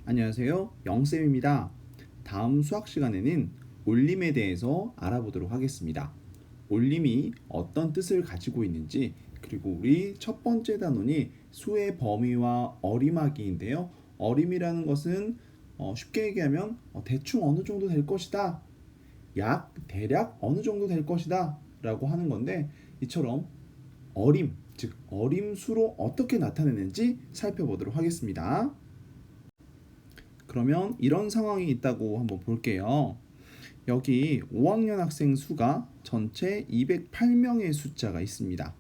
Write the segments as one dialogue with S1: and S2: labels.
S1: 안녕하세요. 영쌤입니다. 다음 수학 시간에는 올림에 대해서 알아보도록 하겠습니다. 올림이 어떤 뜻을 가지고 있는지, 그리고 우리 첫 번째 단원이 수의 범위와 어림하기인데요. 어림이라는 것은 쉽게 얘기하면 대충 어느 정도 될 것이다, 대략 어느 정도 될 것이다 라고 하는 건데, 이처럼 어림, 즉 어림수로 어떻게 나타내는지 살펴보도록 하겠습니다. 그러면 이런 상황이 있다고 한번 볼게요. 여기 5학년 학생 수가 전체 208명의 숫자가 있습니다.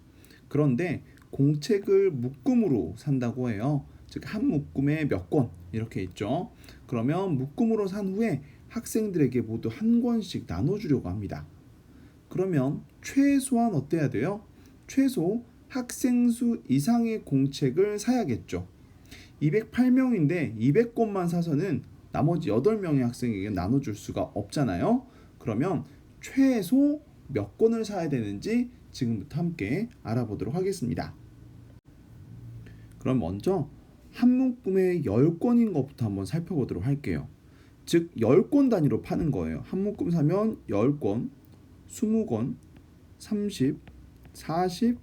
S1: 그런데 공책을 묶음으로 산다고 해요. 즉 한 묶음에 몇 권 이렇게 있죠. 그러면 묶음으로 산 후에 학생들에게 모두 한 권씩 나눠주려고 합니다. 그러면 최소한 어때야 돼요? 최소 학생 수 이상의 공책을 사야겠죠. 208명인데 200권만 사서는 나머지 8명의 학생에게 나눠줄 수가 없잖아요. 그러면 최소 몇 권을 사야 되는지 지금부터 함께 알아보도록 하겠습니다. 그럼 먼저 한 묶음에 10권인 것부터 한번 살펴보도록 할게요. 즉 10권 단위로 파는 거예요. 한 묶음 사면 10권, 20권, 30, 40,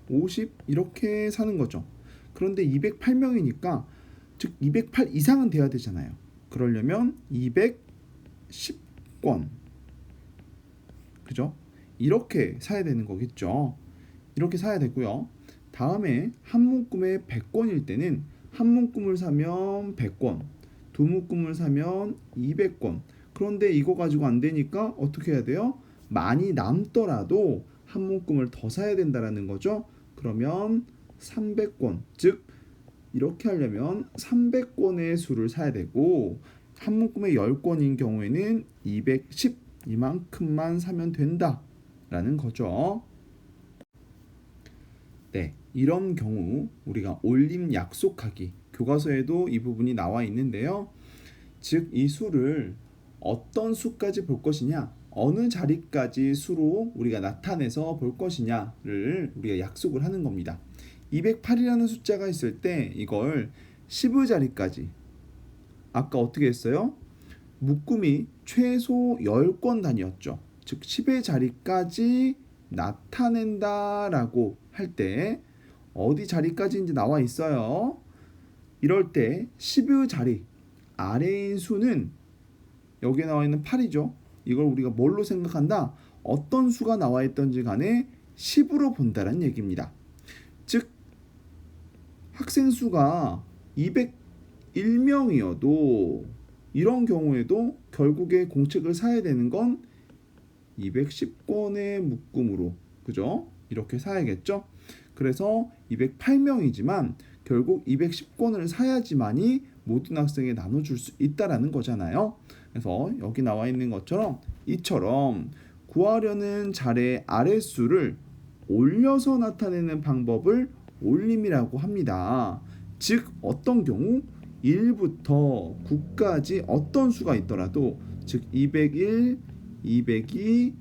S1: 50 이렇게 사는 거죠. 그런데 208명이니까 즉 208 이상은 돼야 되잖아요. 그러려면 210권, 그죠? 이렇게 사야 되는 거겠죠. 이렇게 사야 되고요. 다음에 한 묶음에 100권일 때는 한 묶음을 사면 100권, 두 묶음을 사면 200권. 그런데 이거 가지고 안 되니까 어떻게 해야 돼요? 많이 남더라도 한 묶음을 더 사야 된다라는 거죠. 그러면 300권, 즉 이렇게 하려면 300권의 수를 사야 되고, 한 묶음에 10권인 경우에는 210 이만큼만 사면 된다라는 거죠. 네, 이런 경우 우리가 올림 약속하기, 교과서에도 이 부분이 나와 있는데요. 즉 이 수를 어떤 수까지 볼 것이냐, 어느 자리까지 수로 우리가 나타내서 볼 것이냐를 우리가 약속을 하는 겁니다. 208이라는 숫자가 있을 때 이걸 10의 자리까지, 아까 어떻게 했어요? 묶음이 최소 10권 단위였죠. 즉 10의 자리까지 나타낸다라고 할 때 어디 자리까지인지 나와 있어요. 이럴 때 10의 자리 아래인 수는 여기에 나와 있는 8이죠. 이걸 우리가 뭘로 생각한다? 어떤 수가 나와 있던지 간에 10으로 본다는 얘기입니다. 즉 학생 수가 201명이어도 이런 경우에도 결국에 공책을 사야 되는 건 210권의 묶음으로, 그죠? 이렇게 사야겠죠? 그래서 208명이지만 결국 210권을 사야지만이 모든 학생에 나눠줄 수 있다라는 거잖아요. 그래서 여기 나와 있는 것처럼 이처럼 구하려는 자리의 아랫수를 올려서 나타내는 방법을 올림이라고 합니다. 즉 어떤 경우 1부터 9까지 어떤 수가 있더라도, 즉 201, 202,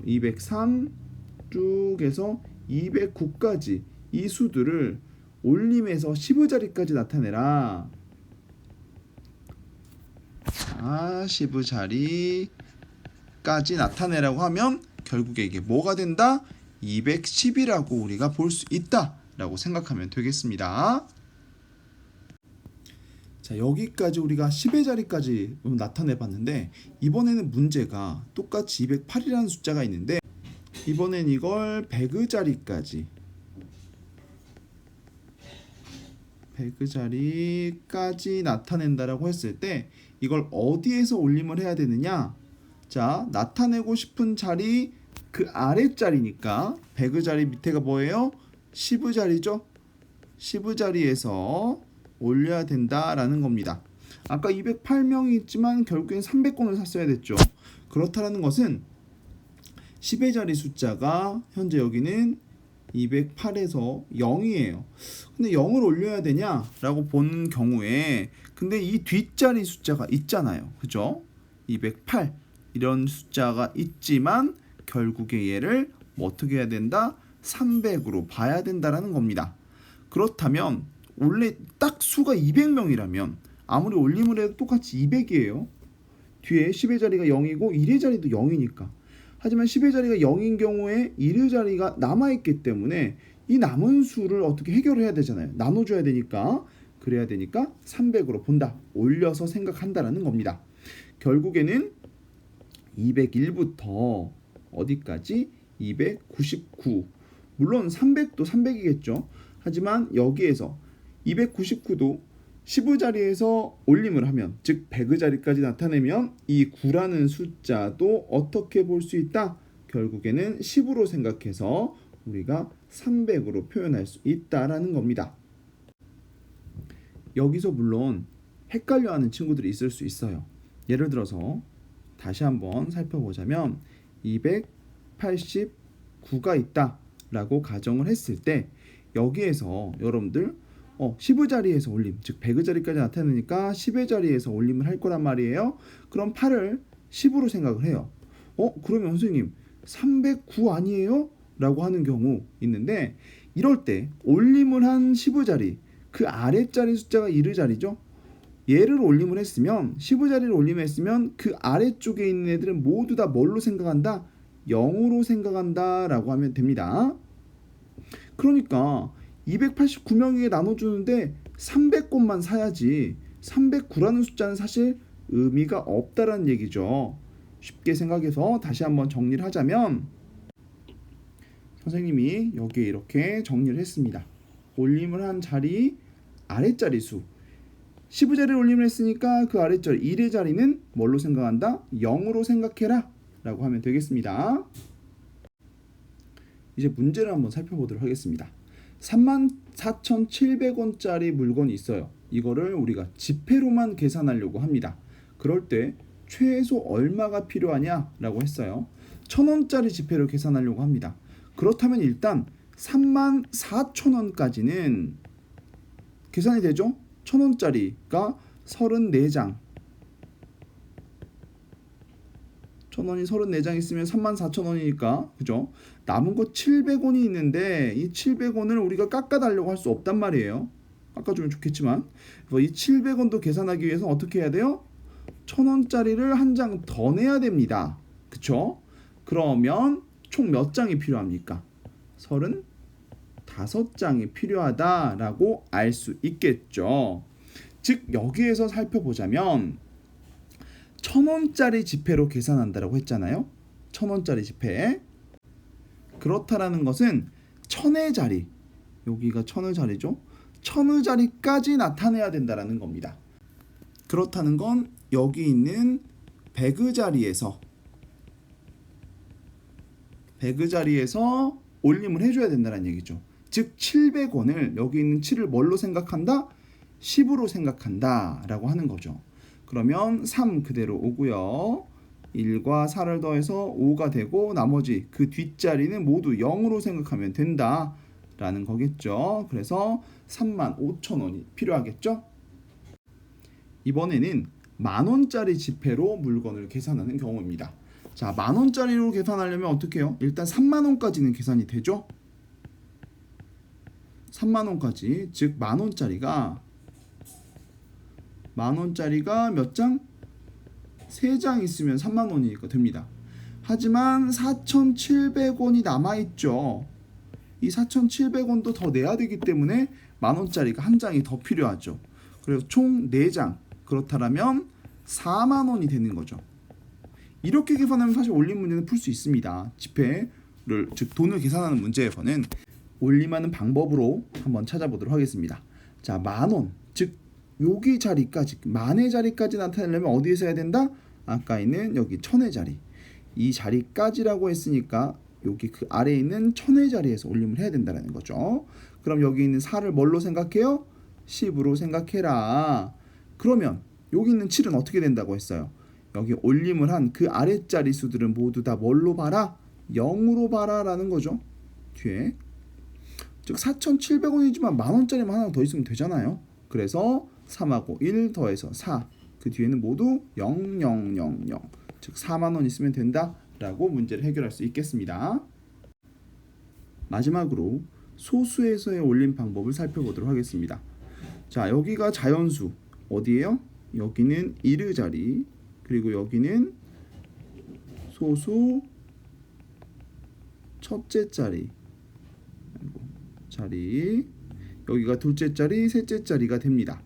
S1: 203 쭉 해서 209까지 이 수들을 올림에서 10의 자리까지 나타내라. 10의 자리까지 나타내라고 하면 결국에 이게 뭐가 된다? 210이라고 우리가 볼 수 있다라고 생각하면 되겠습니다. 자, 여기까지 우리가 10의 자리까지 나타내 봤는데, 이번에는 문제가 똑같이 208이라는 숫자가 있는데 이번엔 이걸 100의 자리까지 나타낸다라고 했을 때 이걸 어디에서 올림을 해야 되느냐? 자, 나타내고 싶은 자리 그 아래 자리니까 100의 자리 밑에가 뭐예요? 10의 자리죠. 10의 자리에서 올려야 된다라는 겁니다. 아까 208명이 있지만 결국엔 300권을 샀어야 됐죠. 그렇다라는 것은 10의 자리 숫자가 현재 여기는 208에서 0이에요. 근데 0을 올려야 되냐라고 본 경우에, 근데 이 뒷자리 숫자가 있잖아요. 그죠? 208 이런 숫자가 있지만 결국에 얘를 어떻게 해야 된다? 300으로 봐야 된다라는 겁니다. 그렇다면 원래 딱 수가 200명이라면 아무리 올림을 해도 똑같이 200이에요. 뒤에 10의 자리가 0이고 1의 자리도 0이니까. 하지만 10의 자리가 0인 경우에 1의 자리가 남아있기 때문에 이 남은 수를 어떻게 해결해야 되잖아요. 나눠줘야 되니까. 그래야 되니까 300으로 본다. 올려서 생각한다라는 겁니다. 결국에는 201부터 어디까지? 299. 물론 300도 300이겠죠. 하지만 여기에서 299도 10의 자리에서 올림을 하면, 즉 100의 자리까지 나타내면 이 9라는 숫자도 어떻게 볼 수 있다? 결국에는 10으로 생각해서 우리가 300으로 표현할 수 있다라는 겁니다. 여기서 물론 헷갈려하는 친구들이 있을 수 있어요. 예를 들어서 다시 한번 살펴보자면 289가 있다 라고 가정을 했을 때 여기에서 여러분들 10의 자리에서 올림, 즉 100의 자리까지 나타내니까 10의 자리에서 올림을 할 거란 말이에요. 그럼 8을 10으로 생각을 해요. 그러면 선생님 309 아니에요? 라고 하는 경우 있는데, 이럴 때 올림을 한 10의 자리, 그 아랫자리 숫자가 1의 자리죠. 얘를 올림을 했으면, 10의 자리를 올림했으면 그 아래쪽에 있는 애들은 모두 다 뭘로 생각한다? 0으로 생각한다 라고 하면 됩니다. 그러니까 289명에게 나눠주는데 300권만 사야지 309라는 숫자는 사실 의미가 없다라는 얘기죠. 쉽게 생각해서 다시 한번 정리를 하자면, 선생님이 여기에 이렇게 정리를 했습니다. 올림을 한 자리 아랫자리 수, 10의 자리를 올림을 했으니까 그 아랫자리 1의 자리는 뭘로 생각한다? 0으로 생각해라 라고 하면 되겠습니다. 이제 문제를 한번 살펴보도록 하겠습니다. 34,700원짜리 물건이 있어요. 이거를 우리가 지폐로만 계산하려고 합니다. 그럴 때 최소 얼마가 필요하냐 라고 했어요. 1,000원짜리 지폐로 계산하려고 합니다. 그렇다면 일단 34,000원까지는 계산이 되죠? 1,000원짜리가 34장, 1,000원이 34장 있으면 34,000원이니까 그죠? 남은 거 700원이 있는데 이 700원을 우리가 깎아달라고 할 수 없단 말이에요. 깎아주면 좋겠지만, 그래서 이 700원도 계산하기 위해서 어떻게 해야 돼요? 1,000원짜리를 한 장 더 내야 됩니다. 그쵸? 그러면 총 몇 장이 필요합니까? 35장이 필요하다라고 알 수 있겠죠. 즉 여기에서 살펴보자면 1,000원짜리 지폐로 계산한다라고 했잖아요. 1,000원짜리 지폐. 그렇다라는 것은 1,000의 자리, 여기가 1,000의 자리죠. 1,000의 자리까지 나타내야 된다라는 겁니다. 그렇다는 건 여기 있는 100의 자리에서 올림을 해줘야 된다는 얘기죠. 즉 700원을 여기 있는 7을 뭘로 생각한다? 10으로 생각한다 라고 하는 거죠. 그러면 3 그대로 오고요. 1과 4를 더해서 5가 되고 나머지 그 뒷자리는 모두 0으로 생각하면 된다 라는 거겠죠. 그래서 35,000원이 필요하겠죠. 이번에는 만원짜리 지폐로 물건을 계산하는 경우입니다. 자, 만원짜리로 계산하려면 어떻게 해요? 일단 3만원까지는 계산이 되죠. 3만원까지, 즉 만원짜리가 몇 장? 3장 있으면 3만원이니까 됩니다. 하지만 4,700원이 남아있죠. 이 4,700원도 더 내야 되기 때문에 만원짜리가 한 장이 더 필요하죠. 그래서 총 4장, 그렇다면 4만원이 되는 거죠. 이렇게 계산하면 사실 올림 문제는 풀 수 있습니다. 지폐를, 즉 돈을 계산하는 문제에서는 올림하는 방법으로 한번 찾아보도록 하겠습니다. 자, 만원, 즉 여기 자리까지, 만의 자리까지 나타내려면 어디에서 해야 된다? 아까 있는 여기 1,000의 자리, 이 자리까지라고 했으니까 여기 그 아래에 있는 1,000의 자리에서 올림을 해야 된다는 거죠. 그럼 여기 있는 4를 뭘로 생각해요? 10으로 생각해라. 그러면 여기 있는 7은 어떻게 된다고 했어요? 여기 올림을 한 그 아랫자리 수들은 모두 다 뭘로 봐라? 0으로 봐라 라는 거죠. 뒤에, 즉 4,700원이지만 만원짜리만 하나 더 있으면 되잖아요. 그래서 3하고 1 더해서 4, 그 뒤에는 모두 0000, 즉 4만원 있으면 된다 라고 문제를 해결할 수 있겠습니다. 마지막으로 소수에서의 올림 방법을 살펴보도록 하겠습니다. 자, 여기가 자연수 어디에요? 여기는 이르 자리, 그리고 여기는 소수 첫째 자리, 여기가 둘째 자리, 셋째 자리가 됩니다.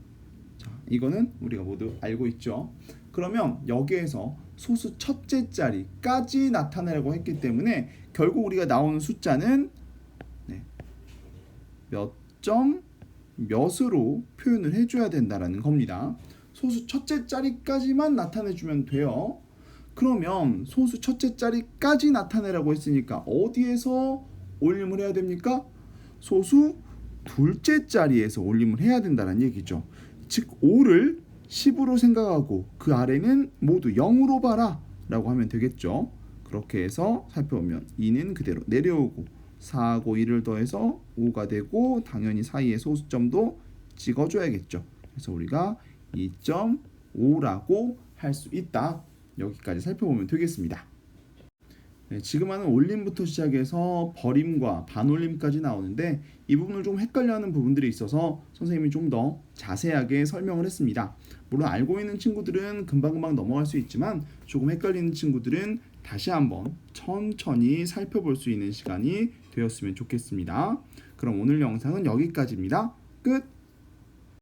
S1: 자, 이거는 우리가 모두 알고 있죠. 그러면 여기에서 소수 첫째 자리까지 나타내라고 했기 때문에 결국 우리가 나오는 숫자는 몇 점 몇으로 표현을 해줘야 된다라는 겁니다. 소수 첫째 자리까지만 나타내주면 돼요. 그러면 소수 첫째 자리까지 나타내라고 했으니까 어디에서 올림을 해야 됩니까? 소수 둘째 자리에서 올림을 해야 된다는 얘기죠. 즉 5를 10으로 생각하고 그 아래는 모두 0으로 봐라 라고 하면 되겠죠. 그렇게 해서 살펴보면 2는 그대로 내려오고 4하고 2를 더해서 5가 되고 당연히 사이에 소수점도 찍어줘야겠죠. 그래서 우리가 2.5라고 할 수 있다. 여기까지 살펴보면 되겠습니다. 네, 지금 하는 올림부터 시작해서 버림과 반올림까지 나오는데 이 부분을 좀 헷갈려하는 부분들이 있어서 선생님이 좀 더 자세하게 설명을 했습니다. 물론 알고 있는 친구들은 금방금방 넘어갈 수 있지만 조금 헷갈리는 친구들은 다시 한번 천천히 살펴볼 수 있는 시간이 되었으면 좋겠습니다. 그럼 오늘 영상은 여기까지입니다. 끝!